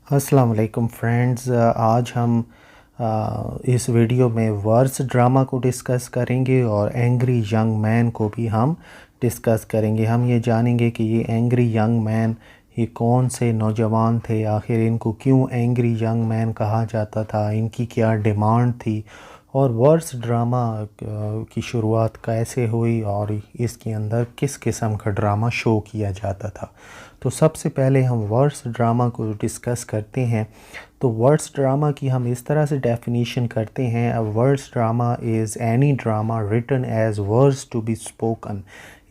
अस्सलाम वालेकुम फ्रेंड्स। आज हम इस वीडियो में वर्स ड्रामा को डिस्कस करेंगे और एंग्री यंग मैन को भी हम डिस्कस करेंगे। हम ये जानेंगे कि ये एंग्री यंग मैन ये कौन से नौजवान थे, आखिर इनको क्यों एंग्री यंग मैन कहा जाता था, इनकी क्या डिमांड थी और वर्स ड्रामा की शुरुआत कैसे हुई और इसके अंदर किस किस्म का ड्रामा शो किया जाता था। तो सबसे पहले हम वर्स ड्रामा को डिस्कस करते हैं। तो वर्स ड्रामा की हम इस तरह से डेफिनेशन करते हैं, a verse drama is any drama written as verse to be spoken.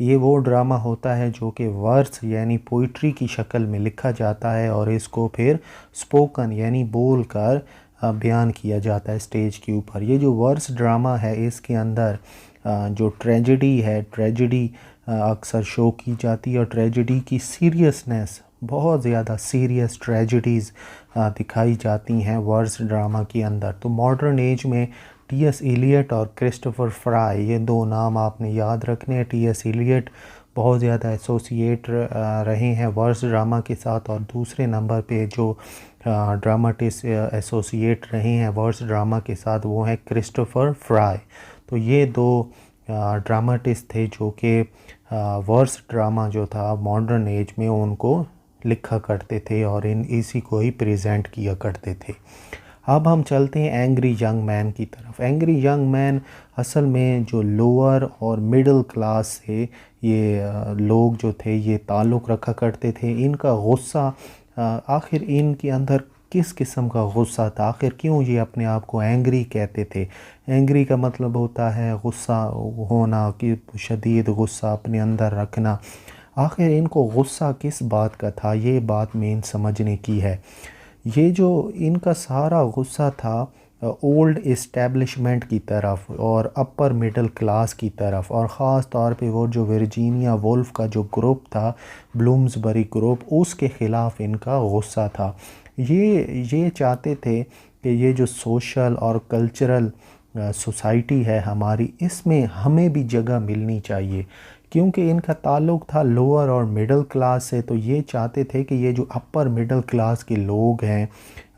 ये वो ड्रामा होता है जो कि वर्स यानी पोइट्री की शक्ल में लिखा जाता है और इसको फिर स्पोकन यानी बोल कर बयान किया जाता है स्टेज के ऊपर। ये जो वर्स ड्रामा है इसके अंदर जो ट्रेजेडी है, ट्रेजेडी अक्सर शो की जाती है और ट्रेजेडी की सीरियसनेस, बहुत ज़्यादा सीरियस ट्रेजेडीज़ दिखाई जाती हैं वर्स ड्रामा के अंदर। तो मॉडर्न एज में टी.एस. इलियट और क्रिस्टोफर फ्राई, ये दो नाम आपने याद रखने हैं। टी.एस. इलियट बहुत ज़्यादा एसोसिएट रहे हैं वर्स ड्रामा के साथ और दूसरे नंबर पे जो ड्रामाटिस्ट एसोसिएट रहे हैं वर्स ड्रामा के साथ वो है क्रिस्टोफर फ्राई। तो ये दो ड्रामाटिस्ट थे जो कि वर्स ड्रामा जो था मॉडर्न एज में उनको लिखा करते थे और इसी को ही प्रेजेंट किया करते थे। अब हम चलते हैं एंग्री यंग मैन की तरफ। एंग्री यंग मैन असल में जो लोअर और मिडिल क्लास से ये लोग जो थे ये ताल्लुक़ रखा करते थे। इनका गुस्सा, आखिर इनके अंदर किस किस्म का गुस्सा था, आखिर क्यों ये अपने आप को एंग्री कहते थे। एंग्री का मतलब होता है गुस्सा होना, कि शदीद गुस्सा अपने अंदर रखना। आखिर इनको गुस्सा किस बात का था, ये बात मेन समझने की है। ये जो इनका सारा गुस्सा था ओल्ड इस्टेब्लिशमेंट की तरफ और अपर मिडिल क्लास की तरफ, और ख़ास तौर पे वो जो वर्जीनिया वुल्फ का जो ग्रुप था, ब्लूम्सबरी ग्रुप, उसके ख़िलाफ़ इनका गुस्सा था। ये चाहते थे कि ये जो सोशल और कल्चरल सोसाइटी है हमारी, इसमें हमें भी जगह मिलनी चाहिए। क्योंकि इनका ताल्लुक़ था लोअर और मिडिल क्लास से, तो ये चाहते थे कि ये जो अपर मिडिल क्लास के लोग हैं,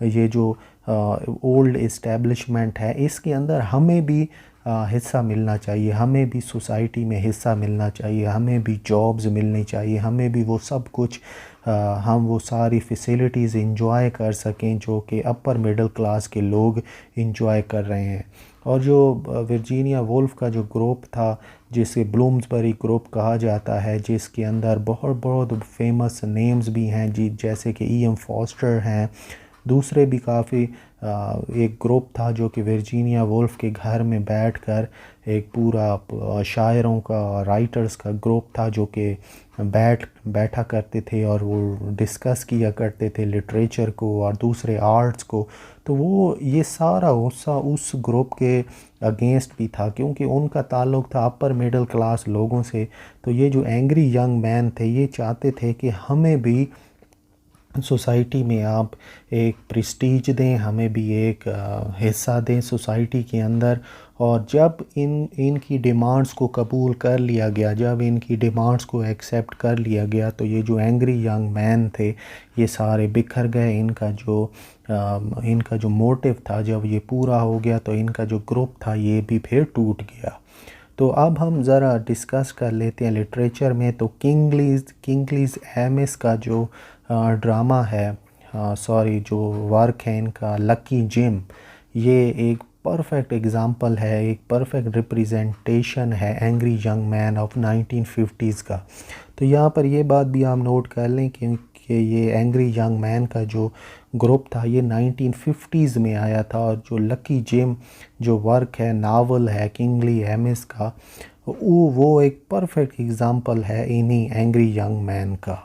ये जो ओल्ड इस्टेब्लिशमेंट है, इसके अंदर हमें भी हिस्सा मिलना चाहिए, हमें भी सोसाइटी में हिस्सा मिलना चाहिए, हमें भी जॉब्स मिलनी चाहिए, हमें भी वो सब कुछ हम वो सारी फैसिलिटीज़ इंजॉय कर सकें जो कि अपर मिडिल क्लास के लोग इंजॉय कर रहे हैं। और जो वर्जीनिया वुल्फ का जो ग्रुप था, जिसे ब्लूम्सबरी ग्रुप कहा जाता है, जिसके अंदर बहुत बहुत फेमस नेम्स भी हैं जी, जैसे कि ई.एम. फॉस्टर हैं, दूसरे भी काफ़ी एक ग्रुप था जो कि वर्जीनिया वुल्फ के घर में बैठकर एक पूरा शायरों का, राइटर्स का ग्रुप था जो कि बैठा करते थे और वो डिस्कस किया करते थे लिटरेचर को और दूसरे आर्ट्स को। तो वो ये सारा गुस्सा उस ग्रुप के अगेंस्ट भी था, क्योंकि उनका ताल्लुक़ था अपर मिडिल क्लास लोगों से। तो ये जो एंग्री यंग मैन थे ये चाहते थे कि हमें भी सोसाइटी में आप एक प्रेस्टीज दें, हमें भी एक हिस्सा दें सोसाइटी के अंदर। और जब इनकी डिमांड्स को कबूल कर लिया गया, जब इनकी डिमांड्स को एक्सेप्ट कर लिया गया, तो ये जो एंग्री यंग मैन थे ये सारे बिखर गए। इनका जो मोटिव था, जब ये पूरा हो गया तो इनका जो ग्रुप था ये भी फिर टूट गया। तो अब हम ज़रा डिस्कस कर लेते हैं लिटरेचर में। तो किंगलीज़ एमिस का जो ड्रामा है, जो वर्क है इनका, लकी जिम, ये एक परफेक्ट एग्ज़ाम्पल है, एक परफेक्ट रिप्रेजेंटेशन है angry young man of 1950s का। तो यहाँ पर ये बात भी आप नोट कर लें कि ये एंग्री यंग मैन का जो ग्रुप था ये 1950s में आया था, और जो लकी जिम जो वर्क है, नावल है किंगली एमिस का, वो एक परफेक्ट एग्ज़ाम्पल है इन्हीं एंग्री यंग मैन का।